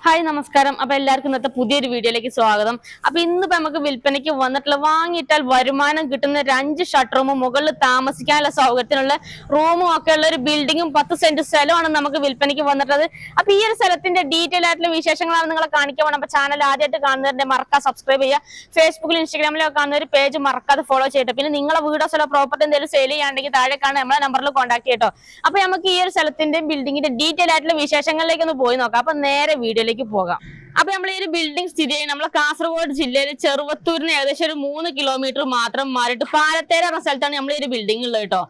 Hi നമസ്കാരം. അപ്പൊ എല്ലാവർക്കും ഇന്നത്തെ പുതിയൊരു വീഡിയോയിലേക്ക് സ്വാഗതം. അപ്പൊ ഇന്നിപ്പോ നമുക്ക് വിൽപ്പനയ്ക്ക് വന്നിട്ടുള്ള വാങ്ങിയിട്ടാൽ വരുമാനം കിട്ടുന്ന ഒരു 5 ഷട്ട് റൂമും മുകളിൽ താമസിക്കാനുള്ള സൗകര്യത്തിനുള്ള റൂമും ഒക്കെ ഉള്ള ഒരു ബിൽഡിങ്ങും 10 സെന്റ് സ്ഥലമാണ് നമുക്ക് വിൽപ്പനയ്ക്ക് വന്നിട്ടുള്ളത്. അപ്പൊ ഈ ഒരു സ്ഥലത്തിന്റെ ഡീറ്റെയിൽ ആയിട്ടുള്ള വിശേഷങ്ങളാണ് നിങ്ങളെ കാണിക്കാൻ വേണം. അപ്പൊ ചാനൽ ആദ്യമായിട്ട് കാണുന്നവരുടെ മറക്കാതെ സബ്സ്ക്രൈബ് ചെയ്യുക. ഫേസ്ബുക്കിലും ഇൻസ്റ്റാഗ്രാമിലും ഒക്കെ കാണുന്ന ഒരു പേജ് മറക്കാതെ ഫോളോ ചെയ്യട്ടെ. പിന്നെ നിങ്ങളെ വീടോ സ്ഥലം പ്രോപ്പർട്ടി എന്തെങ്കിലും സെയിൽ ചെയ്യാണ്ടെങ്കിൽ താഴെ കാണാൻ നമ്മളെ നമ്പറിൽ കോൺടാക്ട് ചെയ്യട്ടോ. അപ്പൊ നമുക്ക് ഈ ഒരു സ്ഥലത്തിന്റെ ബിൽഡിങ്ങിന്റെ ഡീറ്റെയിൽ ആയിട്ടുള്ള വിശേഷങ്ങളിലേക്ക് ഒന്ന് പോയി നോക്കാം. അപ്പൊ നേരെ വീഡിയോയിലേക്ക് പോകാം. അപ്പൊ നമ്മൾ ഈ ഒരു ബിൽഡിംഗ് സ്ഥിതി ചെയ്യുന്നത് നമ്മളെ കാസർഗോഡ് ജില്ലയിൽ ചെറുവത്തൂരിന് ഏകദേശം ഒരു 3 കിലോമീറ്റർ മാത്രം മാറിയിട്ട് പാലത്തേര എന്ന സ്ഥലത്താണ് നമ്മൾ ഈ ഒരു ബിൽഡിംഗ് ഉള്ളത് കേട്ടോ.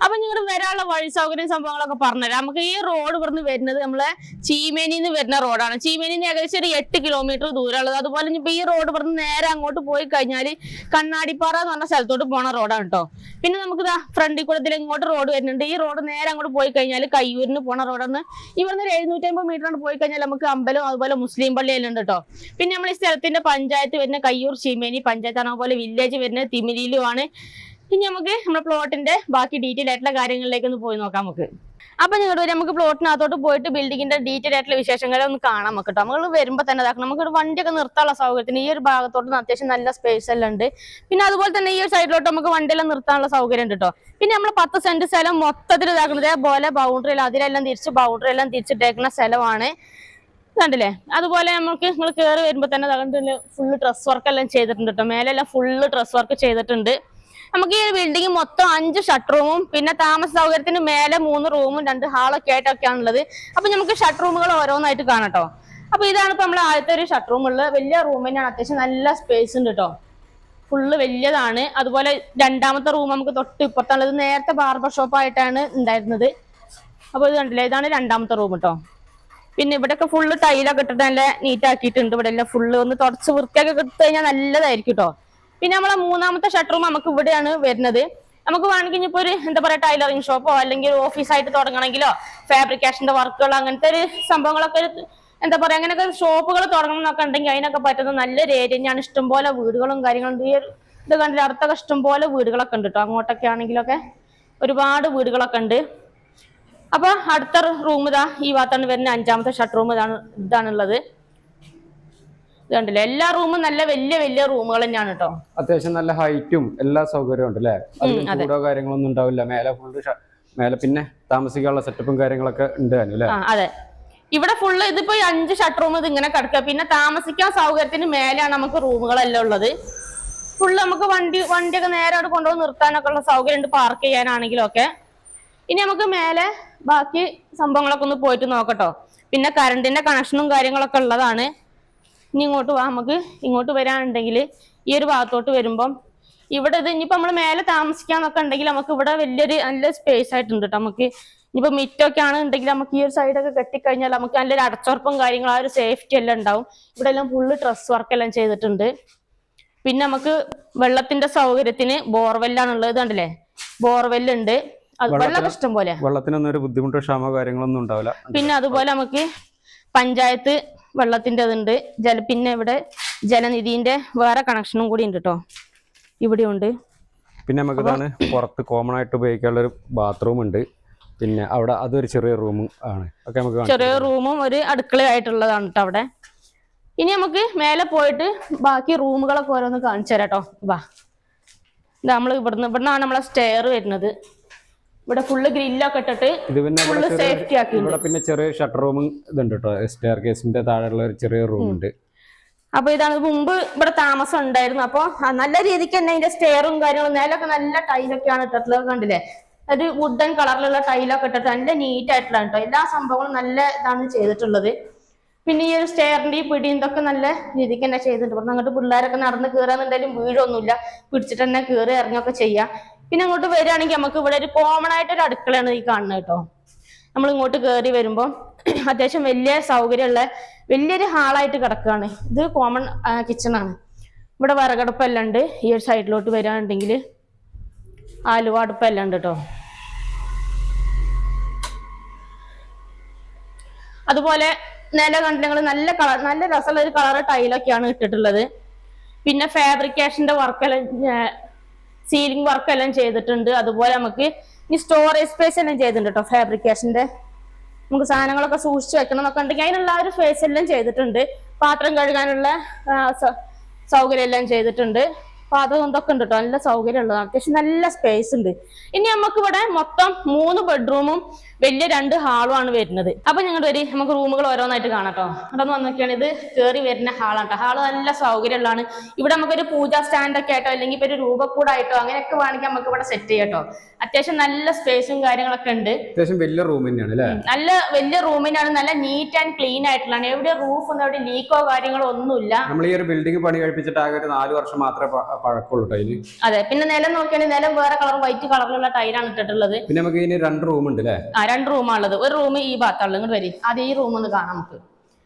അപ്പൊ നിങ്ങൾ വരാനുള്ള വഴി സൗകര്യം സംഭവങ്ങളൊക്കെ പറഞ്ഞുതരാം. നമുക്ക് ഈ റോഡ് ഇവിടുന്ന് വരുന്നത് നമ്മളെ ചീമേനിന്ന് വരുന്ന റോഡാണ്. ചീമേനിന്ന് ഏകദേശം ഒരു 8 കിലോമീറ്റർ ദൂരമുള്ളത്. അതുപോലെ ഇപ്പൊ ഈ റോഡ് ഇവിടുന്ന് നേരെ അങ്ങോട്ട് പോയി കഴിഞ്ഞാൽ കണ്ണാടിപ്പാറ എന്ന് പറഞ്ഞ സ്ഥലത്തോട്ട് പോണ റോഡാണ് കേട്ടോ. പിന്നെ നമുക്ക് ഫ്രണ്ടിൽ കൂടെ ഇതിൽ ഇങ്ങോട്ട് റോഡ് വരുന്നുണ്ട്. ഈ റോഡ് നേരെ അങ്ങോട്ട് പോയി കഴിഞ്ഞാൽ കയ്യൂരിന് പോണ റോഡാണ്. ഇവിടുന്ന് 750 മീറ്റർ പോയി കഴിഞ്ഞാൽ നമുക്ക് അമ്പലം അതുപോലെ മുസ്ലിം പള്ളി എല്ലാം ഉണ്ട് കേട്ടോ. പിന്നെ നമ്മൾ ഈ സ്ഥലത്തിന്റെ പഞ്ചായത്ത് വരുന്ന കയ്യൂർ ചീമേനി പഞ്ചായത്താണ്, അതുപോലെ വില്ലേജ് വരുന്നത് തിമിരിയിലുമാണ്. ഇനി നമുക്ക് നമ്മുടെ പ്ലോട്ടിന്റെ ബാക്കി ഡീറ്റെയിൽ ആയിട്ടുള്ള കാര്യങ്ങളിലേക്ക് ഒന്ന് പോയി നോക്കാം നമുക്ക്. അപ്പൊ ഞങ്ങൾ നമുക്ക് പ്ലോട്ടിനകത്തോട്ട് പോയിട്ട് ബിൽഡിങ്ങിന്റെ ഡീറ്റെയിൽ ആയിട്ടുള്ള വിശേഷങ്ങളെ ഒന്ന് കാണാൻ നോക്കട്ടോ. നമ്മൾ വരുമ്പോൾ തന്നെ ഇതാക്കണം, നമുക്ക് വണ്ടിയൊക്കെ നിർത്താനുള്ള സൗകര്യത്തിന് ഈ ഒരു ഭാഗത്തോട്ട് അത്യാവശ്യം നല്ല സ്പേസ് എല്ലാം ഉണ്ട്. പിന്നെ അതുപോലെ തന്നെ ഈ ഒരു സൈഡിലോട്ട് നമുക്ക് വണ്ടിയെല്ലാം നിർത്താനുള്ള സൗകര്യം ഉണ്ട് കേട്ടോ. പിന്നെ നമ്മൾ 10 സെന്റ് സ്ഥലം മൊത്തത്തിൽ ഇതാക്കുന്നത് അതേപോലെ ബൗണ്ടറി അതിലെല്ലാം ബൗണ്ടറി എല്ലാം തിരിച്ചിട്ടേക്കുന്ന സ്ഥലമാണ്, കണ്ടില്ലേ. അതുപോലെ നമുക്ക് നിങ്ങൾ കയറി വരുമ്പോ തന്നെ ഫുള്ള് ഡ്രസ് വർക്ക് എല്ലാം ചെയ്തിട്ടുണ്ട് കേട്ടോ. മേലെല്ലാം ഫുള്ള് ഡ്രസ് വർക്ക് ചെയ്തിട്ടുണ്ട്. നമുക്ക് ഈ ബിൽഡിംഗ് മൊത്തം 5 ഷട്ട് റൂമും പിന്നെ താമസ സൗകര്യത്തിന് മേലെ 3 റൂമും 2 ഹാളൊക്കെ ആയിട്ടൊക്കെയാണ് ഉള്ളത്. അപ്പൊ നമുക്ക് ഷട്ട് റൂമുകൾ ഓരോന്നായിട്ട് കാണട്ടോ. അപ്പൊ ഇതാണ് ഇപ്പൊ നമ്മൾ ആദ്യത്തെ ഒരു ഷട്ട് റൂം ഉള്ളത്. വലിയ റൂം തന്നെയാണ്, അത്യാവശ്യം നല്ല സ്പേസ് ഉണ്ട് കേട്ടോ, ഫുള്ള് വലിയതാണ്. അതുപോലെ രണ്ടാമത്തെ റൂം നമുക്ക് തൊട്ട് ഇപ്പുറത്താണുള്ളത്. നേരത്തെ ബാർബർ ഷോപ്പ് ആയിട്ടാണ് ഉണ്ടായിരുന്നത്. അപ്പൊ ഇത് കണ്ടില്ലേ, ഇതാണ് രണ്ടാമത്തെ റൂം കേട്ടോ. പിന്നെ ഇവിടെയൊക്കെ ഫുള്ള് ടൈലൊക്കെ ഇട്ടിട്ട് നല്ല നീറ്റ് ആക്കിയിട്ടുണ്ട്. ഇവിടെ എല്ലാം ഫുള്ള് ഒന്ന് തുടച്ച് വൃത്തിയൊക്കെ കിട്ടി കഴിഞ്ഞാൽ നല്ലതായിരിക്കും കേട്ടോ. പിന്നെ നമ്മളെ മൂന്നാമത്തെ ഷട്ട് റൂം നമുക്ക് ഇവിടെയാണ് വരുന്നത്. നമുക്ക് വേണമെങ്കിൽ ഇപ്പൊ ഒരു എന്താ പറയാ ടൈലറിങ് ഷോപ്പോ അല്ലെങ്കിൽ ഓഫീസായിട്ട് തുടങ്ങണമെങ്കിലോ ഫാബ്രിക്കേഷന്റെ വർക്കുകളോ അങ്ങനത്തെ ഒരു സംഭവങ്ങളൊക്കെ എന്താ പറയാ അങ്ങനെയൊക്കെ ഷോപ്പുകൾ തുടങ്ങണം എന്നൊക്കെ ഉണ്ടെങ്കിൽ അതിനൊക്കെ പറ്റുന്ന നല്ലൊരു ഏരിയ തന്നെയാണ്. ഇഷ്ടംപോലെ വീടുകളും കാര്യങ്ങളും ഇത് കണ്ടില്ല, അടുത്തൊക്കെ ഇഷ്ടംപോലെ വീടുകളൊക്കെ ഉണ്ട് കേട്ടോ. അങ്ങോട്ടൊക്കെ ആണെങ്കിലൊക്കെ ഒരുപാട് വീടുകളൊക്കെ ഉണ്ട്. അപ്പൊ അടുത്ത റൂം ഇതാ ഈ ഭാഗത്താണ് വരുന്ന 5ാമത്തെ ഷട്ട് റൂം ഇതാണുള്ളത്. കണ്ടില്ലേ, എല്ലാ റൂമും നല്ല വലിയ വലിയ റൂമുകൾ തന്നെയാണ് കേട്ടോ. അത്യാവശ്യം നല്ല ഹൈറ്റും എല്ലാ സൗകര്യവും ഉണ്ട് അല്ലേ. ചൂടോ കാര്യങ്ങളൊന്നും ഉണ്ടാവില്ല. മേലെ പിന്നെ താമസിക്കാനുള്ള സെറ്റപ്പും കാര്യങ്ങളൊക്കെ ഉണ്ട് അല്ലേ. അതെ, ഇവിടെ ഫുള്ള് ഇതിപ്പോ 5 ഷട്ട് റൂം ഇത് ഇങ്ങനെ കിടക്കുക. പിന്നെ താമസിക്കാൻ സൗകര്യത്തിന് മേലെയാണ് നമുക്ക് റൂമുകളെല്ലാം ഉള്ളത്. ഫുള്ള് നമുക്ക് വണ്ടിയൊക്കെ നേരെ അവിടെ കൊണ്ടുപോയി നിർത്താനൊക്കെ ഉള്ള സൗകര്യം ഉണ്ട്, പാർക്ക് ചെയ്യാനാണെങ്കിലും ഒക്കെ. ഇനി നമുക്ക് മേലെ ബാക്കി സംഭവങ്ങളൊക്കെ ഒന്ന് പോയിട്ട് നോക്കട്ടോ. പിന്നെ കറണ്ടിന്റെ കണക്ഷനും കാര്യങ്ങളൊക്കെ ഉള്ളതാണ്. ഇനി ഇങ്ങോട്ട് നമുക്ക് ഇങ്ങോട്ട് വരാനുണ്ടെങ്കിൽ ഈ ഒരു ഭാഗത്തോട്ട് വരുമ്പം ഇവിടെ ഇത് ഇനിയിപ്പോ നമ്മൾ മേലെ താമസിക്കാന്നൊക്കെ ഉണ്ടെങ്കിൽ നമുക്ക് ഇവിടെ വലിയൊരു നല്ല സ്പേസ് ആയിട്ടുണ്ട് കേട്ടോ. നമുക്ക് ഇനിയിപ്പോ മിറ്റൊക്കെ ആണെന്നുണ്ടെങ്കിൽ നമുക്ക് ഈ ഒരു സൈഡൊക്കെ കെട്ടിക്കഴിഞ്ഞാൽ നമുക്ക് നല്ലൊരു അടച്ചുറപ്പും കാര്യങ്ങളും ആ ഒരു സേഫ്റ്റി എല്ലാം ഉണ്ടാവും. ഇവിടെ എല്ലാം ഫുള്ള് ഡ്രസ് വർക്ക് എല്ലാം ചെയ്തിട്ടുണ്ട്. പിന്നെ നമുക്ക് വെള്ളത്തിന്റെ സൗകര്യത്തിന് ബോർവെല്ലാണുള്ളത്, കണ്ടില്ലേ, ബോർവെല്ലുണ്ട്. വെള്ളം ഇഷ്ടം പോലെ, വെള്ളത്തിനൊന്നും ഒരു ബുദ്ധിമുട്ടോ ക്ഷാമോ കാര്യങ്ങളൊന്നും ഉണ്ടാവില്ല. പിന്നെ അതുപോലെ നമുക്ക് പഞ്ചായത്ത് വെള്ളത്തിന്റെ അതുണ്ട്. പിന്നെ ഇവിടെ ജലനിധിന്റെ വേറെ കണക്ഷനും കൂടി ഉണ്ട് കേട്ടോ, ഇവിടെ ഉണ്ട്. പിന്നെ നമുക്ക് ഇതാണ് പുറത്ത് കോമൺ ആയിട്ട് ഉപയോഗിക്കാനുള്ള ഒരു ബാത്റൂം ഉണ്ട്. പിന്നെ അവിടെ അതൊരു ചെറിയ റൂമും ആണ്. ഒക്കെ നമുക്ക് ചെറിയ റൂമും ഒരു അടുക്കളയായിട്ടുള്ളതാണ് കേട്ടോ അവിടെ. ഇനി നമുക്ക് മേലെ പോയിട്ട് ബാക്കി റൂമുകളൊക്കെ ഓരോന്ന് കാണിച്ചു തരാം കേട്ടോ. വാ, നമ്മൾ ഇവിടുന്നാണ് നമ്മളെ സ്റ്റെയർ വരുന്നത്. ഇവിടെ ഫുള്ള് ഗ്രില്ലൊക്കെ ഇട്ടിട്ട് ഫുള്ള് സേഫ്റ്റി ആക്കി. ഇവിടെ പിന്നെ ചെറിയ ഷട്ടർ റൂമും ഇതുണ്ട് കേട്ടോ. സ്റ്റെയർ കേസിന്റെ താഴെയുള്ള ഒരു ചെറിയ റൂം ഉണ്ട്. അപ്പൊ ഇതാണ് മുമ്പ് ഇവിടെ താമസം ഉണ്ടായിരുന്നു. അപ്പൊ നല്ല രീതിക്ക് തന്നെ അതിന്റെ സ്റ്റെയറും കാര്യങ്ങളും നേലൊക്കെ നല്ല ടൈലൊക്കെയാണ് ഇട്ടിട്ടുള്ളത്, കണ്ടില്ലേ. ഒരു വുഡൻ കളറിലുള്ള ടൈലൊക്കെ ഇട്ടിട്ട് നല്ല നീറ്റ് ആയിട്ടുള്ള കേട്ടോ. എല്ലാ സംഭവങ്ങളും നല്ല ഇതാണ് ചെയ്തിട്ടുള്ളത്. പിന്നെ ഈ ഒരു സ്റ്റെയറിന്റെ ഈ പിടി ഇതൊക്കെ നല്ല രീതിക്ക് തന്നെ ചെയ്തിട്ടുണ്ട്. ഇവിടെ അങ്ങോട്ട് പിള്ളേരൊക്കെ നടന്ന് കയറാന്നുണ്ടെങ്കിലും വീഴൊന്നുമില്ല, പിടിച്ചിട്ട് തന്നെ കയറി ഇറങ്ങുകയൊക്കെ ചെയ്യാം. പിന്നെ അങ്ങോട്ട് വരികയാണെങ്കിൽ നമുക്ക് ഇവിടെ ഒരു കോമൺ ആയിട്ടൊരു അടുക്കളയാണ് ഈ കാണുന്നത് കേട്ടോ. നമ്മൾ ഇങ്ങോട്ട് കയറി വരുമ്പോൾ അത്യാവശ്യം വലിയ സൗകര്യമുള്ള വലിയൊരു ഹാളായിട്ട് കിടക്കുകയാണ്. ഇത് കോമൺ കിച്ചണാണ്. ഇവിടെ വിറകടുപ്പെല്ലാം ഉണ്ട്. ഈ ഒരു സൈഡിലോട്ട് വരികയാണെങ്കിൽ ആലുവ അടുപ്പെല്ലാം ഉണ്ട് കേട്ടോ. അതുപോലെ നില കണ്ടില്ല, നല്ല കളർ, നല്ല രസമുള്ള ഒരു കളർ ടൈലൊക്കെയാണ് ഇട്ടിട്ടുള്ളത്. പിന്നെ ഫാബ്രിക്കേഷന്റെ വർക്കെല്ലാം സീലിംഗ് വർക്കെല്ലാം ചെയ്തിട്ടുണ്ട്. അതുപോലെ നമുക്ക് ഈ സ്റ്റോറേജ് സ്പേസ് എല്ലാം ചെയ്തിട്ടുണ്ട് കേട്ടോ ഫാബ്രിക്കേഷന്റെ. നമുക്ക് സാധനങ്ങളൊക്കെ സൂക്ഷിച്ചു വെക്കണം എന്നൊക്കെ ഉണ്ടെങ്കിൽ അതിനുള്ള ഒരു സ്പേസ് എല്ലാം ചെയ്തിട്ടുണ്ട്. പാത്രം കഴുകാനുള്ള സൗകര്യം എല്ലാം ചെയ്തിട്ടുണ്ട്. അപ്പൊ അത് എന്തൊക്കെ ഉണ്ട് കേട്ടോ, നല്ല സൗകര്യം ഉള്ളത്, അത്യാവശ്യം നല്ല സ്പേസ് ഉണ്ട്. ഇനി നമുക്ക് ഇവിടെ മൊത്തം 3 ബെഡ്റൂമും വലിയ 2 ഹാളും ആണ് വരുന്നത്. അപ്പൊ ഞങ്ങളുടെ വരി നമുക്ക് റൂമുകൾ ഓരോന്നായിട്ട് കാണാം കേട്ടോ. ഇവിടെ വന്നൊക്കെയാണ് ഇത് കയറി വരുന്ന ഹാളാണ് കേട്ടോ. ഹാള് നല്ല സൗകര്യമുള്ളതാണ്. ഇവിടെ നമുക്കൊരു പൂജാ സ്റ്റാൻഡൊക്കെ ആയിട്ടോ അല്ലെങ്കിൽ ഇപ്പൊ ഒരു രൂപക്കൂടായിട്ടോ അങ്ങനെയൊക്കെ വേണമെങ്കിൽ നമുക്ക് ഇവിടെ സെറ്റ് ചെയ്യാം കേട്ടോ. അത്യാവശ്യം നല്ല സ്പേസും കാര്യങ്ങളൊക്കെ ഉണ്ട്. അത്യാവശ്യം വലിയ റൂം തന്നെയാണ് അല്ലേ? നല്ല വലിയ റൂമിനാണ്, നല്ല നീറ്റ് ആൻഡ് ക്ലീൻ ആയിട്ടുള്ളതാണ്. എവിടെ റൂഫ് ഒന്നും എവിടെ ലീക്കോ കാര്യങ്ങളോ ഒന്നുമില്ല. നമ്മൾ ഈ ഒരു ബിൽഡിംഗ് പണി കഴിപ്പിച്ചിട്ട് ആകെ ഒരു 4 വർഷം മാത്രമേ പഴക്കമുള്ളൂ ടൈല്. അതെ, പിന്നെ നിലം നോക്കിയാണെങ്കിൽ നിലം വേറെ കളർ വൈറ്റ് കളറിലുള്ള ടൈലാണ് ഇട്ടിട്ടുള്ളത്. പിന്നെ നമുക്ക് ഇതിന് 2 റൂം ഉണ്ട് അല്ലേ? 2 റൂമാണുള്ളത്. ഒരു റൂം ഈ ഭാഗത്തുള്ളത്. ഇങ്ങോട്ട് വരി, അത് ഈ റൂം ഒന്ന് കാണാം നമുക്ക്.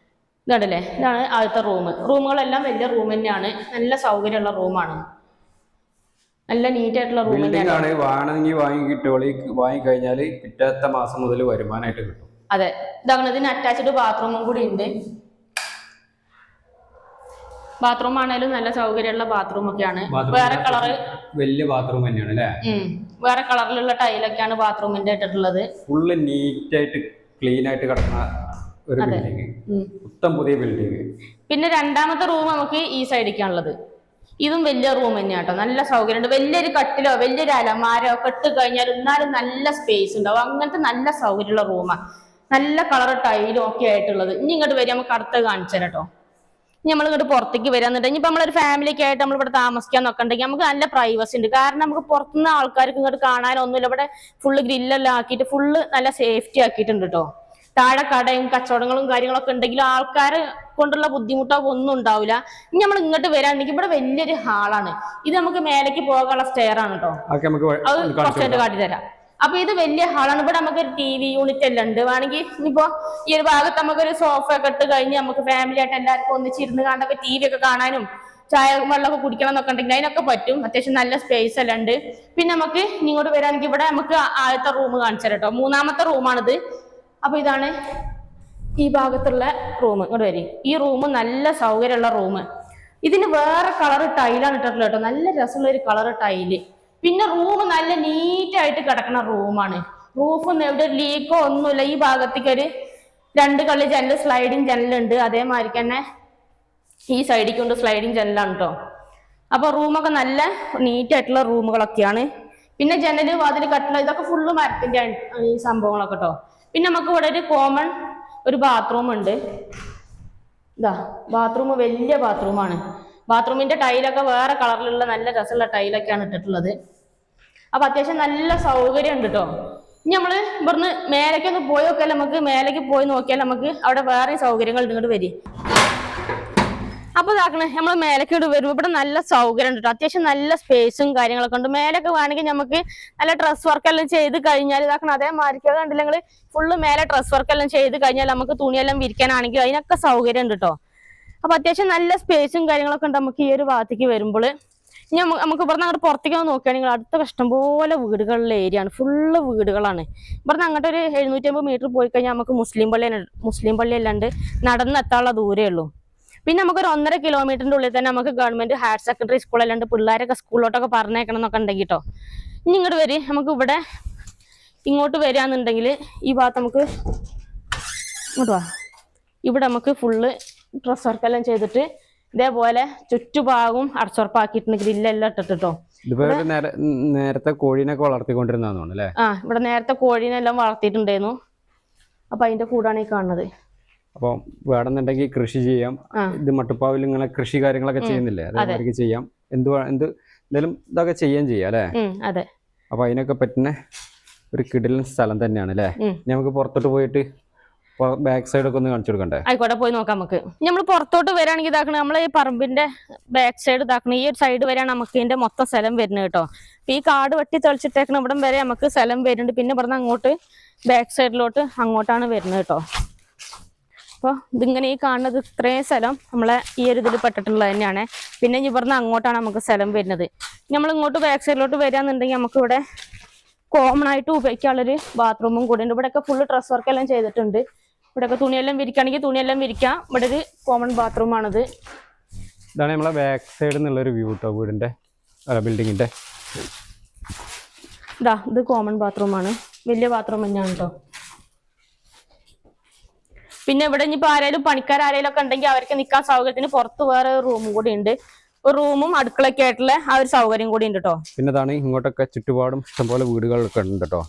ഇതല്ലേ, ഇതാണ് ആദ്യത്തെ റൂം. റൂമുകളെല്ലാം വലിയ റൂം തന്നെയാണ്, നല്ല സൗകര്യമുള്ള റൂമാണ്, നല്ല നീറ്റ് ആയിട്ടുള്ള റൂം തന്നെയാണ്. വാങ്ങി വാങ്ങിക്കഴിഞ്ഞാൽ പിറ്റത്തെ മാസം മുതൽ വരുമാനമായിട്ട് കിട്ടും. അതെ, ഇതാണ് ഇതിന് അറ്റാച്ച്ഡ് ബാത്റൂമും കൂടി ഉണ്ട്. ബാത്റൂം ആണെങ്കിലും നല്ല സൗകര്യമുള്ള ബാത്റൂം ഒക്കെയാണ്. വേറെ കളറ് വലിയ ബാത്റൂം തന്നെയാണ് അല്ലേ? വേറെ കളറിലുള്ള ടൈലൊക്കെയാണ് ബാത്റൂമിന്റെ ഇട്ടിട്ടുള്ളത്. ഫുള്ള് നീറ്റ് ആയിട്ട് ക്ലീൻ ആയിട്ട് കിടക്കുന്ന ഒരു ബിൽഡിംഗ്, മൊത്തം പുതിയ ബിൽഡിംഗ്. പിന്നെ രണ്ടാമത്തെ റൂം നമുക്ക് ഈ സൈഡിലേക്കാണുള്ളത്. ഇതും വലിയ റൂം തന്നെയാണ് കേട്ടോ, നല്ല സൗകര്യമുണ്ട്. വലിയൊരു കട്ടിലോ വലിയൊരു അലമാരോ ഒക്കെ ഇട്ട് കഴിഞ്ഞാൽ എന്നാലും നല്ല സ്പേസ് ഉണ്ടാവും. അങ്ങനത്തെ നല്ല സൗകര്യമുള്ള റൂമാണ്, നല്ല കളർ ടൈലും ഒക്കെ ആയിട്ടുള്ളത്. ഇനി ഇങ്ങോട്ട് വരും, നമുക്ക് അടുത്ത് കാണിച്ചു തരാം കേട്ടോ. ഇനി നമ്മൾ ഇങ്ങോട്ട് പുറത്തേക്ക് വരാന്നുണ്ടെങ്കിൽ ഇനിയിപ്പോൾ നമ്മളൊരു ഫാമിലിക്ക് ആയിട്ട് നമ്മളിവിടെ താമസിക്കാൻ നോക്കണ്ടെങ്കിൽ നമുക്ക് നല്ല പ്രൈവസി ഉണ്ട്. കാരണം നമുക്ക് പുറത്തുനിന്ന് ആൾക്കാർക്ക് ഇങ്ങോട്ട് കാണാനൊന്നുമില്ല. ഇവിടെ ഫുള്ള് ഗ്രില്ലെല്ലാം ആക്കിയിട്ട് ഫുള്ള് നല്ല സേഫ്റ്റി ആക്കിയിട്ടുണ്ട് കേട്ടോ. താഴെ കടയും കച്ചവടങ്ങളും കാര്യങ്ങളൊക്കെ ഉണ്ടെങ്കിലും ആൾക്കാരെ കൊണ്ടുള്ള ബുദ്ധിമുട്ടോ ഒന്നും ഉണ്ടാവില്ല. ഇനി നമ്മൾ ഇങ്ങോട്ട് വരാണെങ്കിൽ ഇവിടെ വലിയൊരു ഹാളാണ്. ഇത് നമുക്ക് മേലേക്ക് പോകാനുള്ള സ്റ്റെയർ ആണ് കേട്ടോ. അത് കുറച്ചായിട്ട് കാട്ടിത്തരാം. അപ്പൊ ഇത് വലിയ ഹാളാണ്. ഇവിടെ നമുക്ക് ഒരു TV യൂണിറ്റ് എല്ലാം ഉണ്ട്. വേണമെങ്കിൽ ഇനിയിപ്പോ ഈ ഒരു ഭാഗത്ത് നമുക്കൊരു സോഫ ഒക്കെ ഇട്ട് കഴിഞ്ഞ് നമുക്ക് ഫാമിലി ആയിട്ട് എല്ലാവർക്കും ഒന്നിച്ചിരുന്ന് കാണാനൊക്കെ TV ഒക്കെ കാണാനും ചായ വെള്ളമൊക്കെ കുടിക്കണം എന്നൊക്കെ ഉണ്ടെങ്കിൽ അതിനൊക്കെ പറ്റും. അത്യാവശ്യം നല്ല സ്പേസ് എല്ലാം ഉണ്ട്. പിന്നെ നമുക്ക് ഇങ്ങോട്ട് വരാണെങ്കിൽ ഇവിടെ നമുക്ക് ആദ്യത്തെ റൂം കാണിച്ചു തരാം കേട്ടോ. 3ാമത്തെ റൂമാണിത്. അപ്പൊ ഇതാണ് ഈ ഭാഗത്തുള്ള റൂം. ഇങ്ങോട്ട് വരും. ഈ റൂം നല്ല സൗകര്യമുള്ള റൂം. ഇതിന് വേറെ കളർ ടൈലാണ് ഇട്ടിട്ടുള്ളത് കേട്ടോ, നല്ല രസമുള്ള ഒരു കളർ ടൈല്. പിന്നെ റൂം നല്ല നീറ്റായിട്ട് കിടക്കുന്ന റൂമാണ്. റൂഫൊന്നും എവിടെ ലീക്കോ ഒന്നുമില്ല. ഈ ഭാഗത്തേക്ക് ഒരു 2 കളി ജനൽ, സ്ലൈഡിങ് ജനലുണ്ട്. അതേമാതിരി തന്നെ ഈ സൈഡിലേക്ക് കൊണ്ട് സ്ലൈഡിങ് ജനലാണ് കേട്ടോ. അപ്പൊ റൂമൊക്കെ നല്ല നീറ്റായിട്ടുള്ള റൂമുകളൊക്കെയാണ്. പിന്നെ ജനല്, വാതിൽ, കട്ടില ഇതൊക്കെ ഫുള്ള് മരത്തിന്റെ ഈ സംഭവങ്ങളൊക്കെ കേട്ടോ. പിന്നെ നമുക്ക് ഇവിടെ ഒരു കോമൺ ഒരു ബാത്റൂം ഉണ്ട്. ഇതാ ബാത്റൂം വലിയ ബാത്റൂമാണ്. ബാത്റൂമിന്റെ ടൈലൊക്കെ വേറെ കളറിലുള്ള നല്ല രസമുള്ള ടൈലൊക്കെയാണ് ഇട്ടിട്ടുള്ളത്. അപ്പൊ അത്യാവശ്യം നല്ല സൗകര്യം ഉണ്ട് കേട്ടോ. ഇനി നമ്മള് ഇവിടുന്ന് മേലേക്ക് ഒന്ന് പോയി നോക്കിയാൽ നമുക്ക് മേലേക്ക് പോയി നോക്കിയാൽ നമുക്ക് അവിടെ വേറെ സൗകര്യങ്ങൾ ഇങ്ങോട്ട് വരും. അപ്പൊ ഇതാക്കണേ നമ്മൾ മേലേക്ക് വരും. ഇവിടെ നല്ല സൗകര്യം ഉണ്ട് കേട്ടോ. അത്യാവശ്യം നല്ല സ്പേസും കാര്യങ്ങളൊക്കെ ഉണ്ട്. മേലൊക്കെ വേണമെങ്കിൽ നമുക്ക് നല്ല ഡ്രസ് വർക്ക് എല്ലാം ചെയ്ത് കഴിഞ്ഞാൽ ഇതാക്കണം. അതേമാതിരി കണ്ടില്ല നിങ്ങള് ഫുള്ള് മേലെ ഡ്രസ് വർക്ക് എല്ലാം ചെയ്ത് കഴിഞ്ഞാൽ നമുക്ക് തുണിയെല്ലാം വിരിക്കാനാണെങ്കിൽ അതിനൊക്കെ സൗകര്യം ഉണ്ട് കേട്ടോ. അപ്പൊ അത്യാവശ്യം നല്ല സ്പേസും കാര്യങ്ങളൊക്കെ ഉണ്ട് നമുക്ക് ഈ ഒരു ഭാഗത്തേക്ക് വരുമ്പോൾ. ഇനി നമുക്ക് ഇവിടുന്ന് അങ്ങോട്ട് പുറത്തേക്ക് നോക്കുകയാണെങ്കിൽ അടുത്ത ഇഷ്ടംപോലെ വീടുകളുള്ള ഏരിയ ആണ്, ഫുള്ള് വീടുകളാണ്. ഇവിടുന്ന് അങ്ങോട്ട് ഒരു 750 മീറ്റർ പോയി കഴിഞ്ഞാൽ നമുക്ക് മുസ്ലിം പള്ളി അല്ലാണ്ട് നടന്നെത്താനുള്ള ദൂരേ ഉള്ളൂ. പിന്നെ നമുക്കൊരു 1.5 കിലോമീറ്ററിന്റെ ഉള്ളിൽ തന്നെ നമുക്ക് ഗവൺമെന്റ് ഹയർ സെക്കൻഡറി സ്കൂൾ അല്ലാണ്ട് പിള്ളേരൊക്കെ സ്കൂളിലോട്ടൊക്കെ പറഞ്ഞേക്കണം എന്നൊക്കെ ഉണ്ടെങ്കിൽ കേട്ടോ. ഇനി ഇങ്ങോട്ട് വരും, നമുക്ക് ഇവിടെ ഇങ്ങോട്ട് വരികയാണെന്നുണ്ടെങ്കിൽ ഈ ഭാഗത്ത് നമുക്ക് ഇങ്ങോട്ട് വാ. ഇവിടെ നമുക്ക് ഫുള്ള് ഡ്രസ് വർക്കെല്ലാം ചെയ്തിട്ട് ഇതേപോലെ ചുറ്റുഭാഗവും അടച്ചുറപ്പാക്കിയിട്ടുണ്ട്. ഗ്രില്ലെല്ലാം ഇട്ടിട്ടോ. നേരത്തെ കോഴീനൊക്കെ വളർത്തിക്കൊണ്ടിരുന്നല്ലേ? ഇവിടെ നേരത്തെ കോഴീനെല്ലാം വളർത്തിയിട്ടുണ്ടായിരുന്നു. അപ്പൊ അതിന്റെ കൂടാണ് ഈ കാണുന്നത്. അപ്പൊ വേണമെന്നുണ്ടെങ്കിൽ കൃഷി ചെയ്യാം. ഇത് മട്ടുപ്പാവിൽ ഇങ്ങനെ കൃഷി കാര്യങ്ങളൊക്കെ ചെയ്യുന്നില്ലേ, അതേമാതിരി ചെയ്യാം. എന്തായാലും ഇതൊക്കെ ചെയ്യാൻ ചെയ്യാം അല്ലേ? അതെ. അപ്പൊ അതിനൊക്കെ പറ്റുന്ന ഒരു കിടിലൻ സ്ഥലം തന്നെയാണ് അല്ലേ? നമുക്ക് പുറത്തോട്ട് പോയിട്ട് ബാക്ക് സൈഡ് ഒക്കെ ഒന്ന് കാണിച്ചു കൊടുക്കണ്ടേ? ആയിക്കോട്ടെ, പോയി നോക്കാം. നമുക്ക് നമ്മൾ പുറത്തോട്ട് വരാണെങ്കിൽ ഇതാക്കണം, നമ്മളെ ഈ പറമ്പിന്റെ ബാക്ക് സൈഡ് ഇതാക്കണം. ഈ ഒരു സൈഡ് വരെയാണ് നമുക്ക് ഇതിന്റെ മൊത്തം സ്ഥലം വരുന്നത് കേട്ടോ. അപ്പൊ ഈ കാട് വെട്ടി തെളിച്ചിട്ടേക്കണം ഇവിടം വരെ നമുക്ക് സ്ഥലം വരുന്നുണ്ട്. പിന്നെ ഇവിടുന്ന് അങ്ങോട്ട് ബാക്ക് സൈഡിലോട്ട് അങ്ങോട്ടാണ് വരുന്നത് കേട്ടോ. അപ്പോൾ ഇതിങ്ങനെ ഈ കാണുന്നത് ഇത്രയും സ്ഥലം നമ്മളെ ഈ ഒരു ഇതിൽ പെട്ടിട്ടുള്ളത് തന്നെയാണ്. പിന്നെ ഇവിടുന്ന് അങ്ങോട്ടാണ് നമുക്ക് സ്ഥലം വരുന്നത്. നമ്മൾ ഇങ്ങോട്ട് ബാക്ക് സൈഡിലോട്ട് വരികയാണെന്നുണ്ടെങ്കിൽ നമുക്ക് ഇവിടെ കോമൺ ആയിട്ട് ഉപയോഗിക്കാനുള്ളൊരു ബാത്റൂമും കൂടെ ഉണ്ട്. ഇവിടെയൊക്കെ ഫുള്ള് ഡ്രസ് വർക്ക് എല്ലാം ചെയ്തിട്ടുണ്ട്. ഇവിടെയൊക്കെ തുണിയെല്ലാം വിരിക്കുകയാണെങ്കിൽ തുണിയെല്ലാം വിരിക്കാം. ഇവിടെ ഒരു കോമൺ ബാത്റൂം ആണിത്. ഇതാണ് നമ്മളെ ബാക്ക് സൈഡിൽ നിന്നുള്ളൊരു വ്യൂ കേട്ടോ, വീടിന്റെ ബിൽഡിങ്ങിന്റെ. ഇതാ ഇത് കോമൺ ബാത്റൂമാണ്, വലിയ ബാത്റൂം തന്നെയാണ് കേട്ടോ. പിന്നെ ഇവിടെ ഇനിയിപ്പോ ആരെങ്കിലും പണിക്കാർ ആരെങ്കിലും ഒക്കെ ഉണ്ടെങ്കിൽ അവർക്ക് നിൽക്കാൻ സൗകര്യത്തിന് പുറത്ത് വേറെ റൂമും കൂടി ഉണ്ട്. ഒരു റൂമും അടുക്കളൊക്കെ ആയിട്ടുള്ള ആ ഒരു സൗകര്യം കൂടി ഉണ്ട് കേട്ടോ. പിന്നെ ഇതാണ് ഇങ്ങോട്ടൊക്കെ ചുറ്റുപാടും ഇഷ്ടംപോലെ വീടുകളൊക്കെ ഉണ്ട് കേട്ടോ.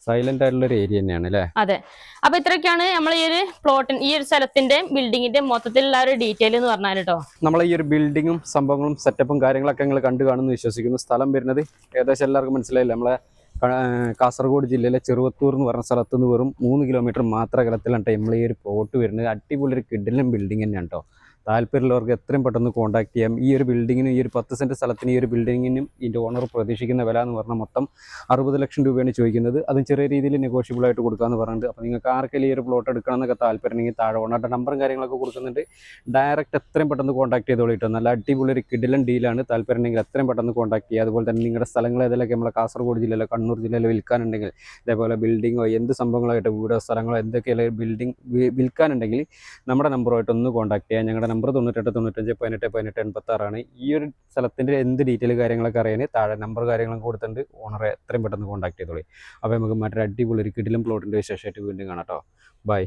സൈലന്റ് ആയിട്ടുള്ള ഒരു ഏരിയ തന്നെയാണ് അല്ലേ. അതെ. അപ്പൊ ഇത്രയൊക്കെയാണ് നമ്മൾ ഈ ഒരു പ്ലോട്ടിൻ ഈ ഒരു സ്ഥലത്തിന്റെ ബിൽഡിങ്ങിന്റെ മൊത്തത്തിലുള്ള ഒരു ഡീറ്റെയിൽ എന്ന് പറഞ്ഞാൽ കേട്ടോ. നമ്മൾ ഈ ഒരു ബിൽഡിങ്ങും സംഭവങ്ങളും സെറ്റപ്പും കാര്യങ്ങളൊക്കെ നിങ്ങൾ കണ്ടു കാണുമെന്ന് വിശ്വസിക്കുന്നു. സ്ഥലം വരുന്നത് ഏകദേശം എല്ലാവർക്കും മനസ്സിലായില്ല. നമ്മളെ കാസർഗോഡ് ജില്ലയിലെ ചെറുവത്തൂർ എന്ന് പറഞ്ഞ സ്ഥലത്ത് നിന്ന് വെറും 3 കിലോമീറ്റർ മാത്രം അകലത്തിലാണ് നമ്മൾ ഈ ഒരു പ്ലോട്ട് വരുന്നത്. അടിപൊളി ഒരു കിടിലൻ ബിൽഡിംഗ് തന്നെയാണ് കേട്ടോ. താല്പര്യമുള്ളവർക്ക് എത്രയും പെട്ടെന്ന് കോൺടാക്ട് ചെയ്യാം. ഈ ഒരു ബിൽഡിങ്ങിനും ഈ ഒരു 10 സെൻറ്റ് സ്ഥലത്തിന് ഈ ഒരു ബിൽഡിങ്ങിനും ഇതിൻ്റെ ഓണർ പ്രതീക്ഷിക്കുന്ന വില എന്ന് പറഞ്ഞാൽ മൊത്തം 60 ലക്ഷം രൂപയാണ് ചോദിക്കുന്നത്. അതും ചെറിയ രീതിയിൽ നെഗോഷ്യബിൾ ആയിട്ട് കൊടുക്കാമെന്ന് പറഞ്ഞിട്ട്. അപ്പോൾ നിങ്ങൾക്ക് ആർക്കെങ്കിലും ഈ ഒരു പ്ലോട്ട് എടുക്കണം എന്നൊക്കെ താല്പര്യമുണ്ടെങ്കിൽ താഴെ ഓണറുടെ നമ്പറും കാര്യങ്ങളൊക്കെ കൊടുക്കുന്നുണ്ട്. ഡയറക്റ്റ് എത്രയും പെട്ടെന്ന് കോൺടാക്ട് ചെയ്തോളിട്ടോ. നല്ല അടിപൊളി ഒരു കിടിലൻ ഡീലാണ്. താല്പര്യമുണ്ടെങ്കിൽ എത്രയും പെട്ടെന്ന് കോൺടാക്ട് ചെയ്യുക. അതുപോലെ തന്നെ നിങ്ങളുടെ സ്ഥലങ്ങൾ ഏതെങ്കിലുമൊക്കെ നമ്മളെ കാസർഗോഡ് ജില്ലയിലോ കണ്ണൂർ ജില്ലയിലോ വിൽക്കാനുണ്ടെങ്കിൽ, ഇതേപോലെ ബിൽഡിങ്ങോ എന്ത് സംഭവങ്ങളായിട്ട് വീടോ സ്ഥലങ്ങളോ എന്തൊക്കെയുള്ള ബിൽഡിംഗ് വിൽക്കാനുണ്ടെങ്കിൽ നമ്മുടെ നമ്പറുമായിട്ട് ഒന്ന് കോൺടാക്ട് ചെയ്യാം. ഞങ്ങളുടെ നമ്പർ 98 95 18 18 86 ആണ്. ഈ ഒരു സ്ഥലത്തിൻ്റെ എന്ത് ഡീറ്റെയിൽ കാര്യങ്ങളൊക്കെ അറിയാൻ താഴെ നമ്പർ കാര്യങ്ങളൊക്കെ കൊടുത്തിട്ടുണ്ട്. ഓണറെ എത്രയും പെട്ടെന്ന് കോൺടാക്ട് ചെയ്തോളി. അപ്പോൾ നമുക്ക് മറ്റൊരു അടിപൊളി ഒരു കിടിലൻ പ്ലോട്ടിൻ്റെ വിശേഷമായിട്ട് വീണ്ടും കാണാം കേട്ടോ. ബൈ.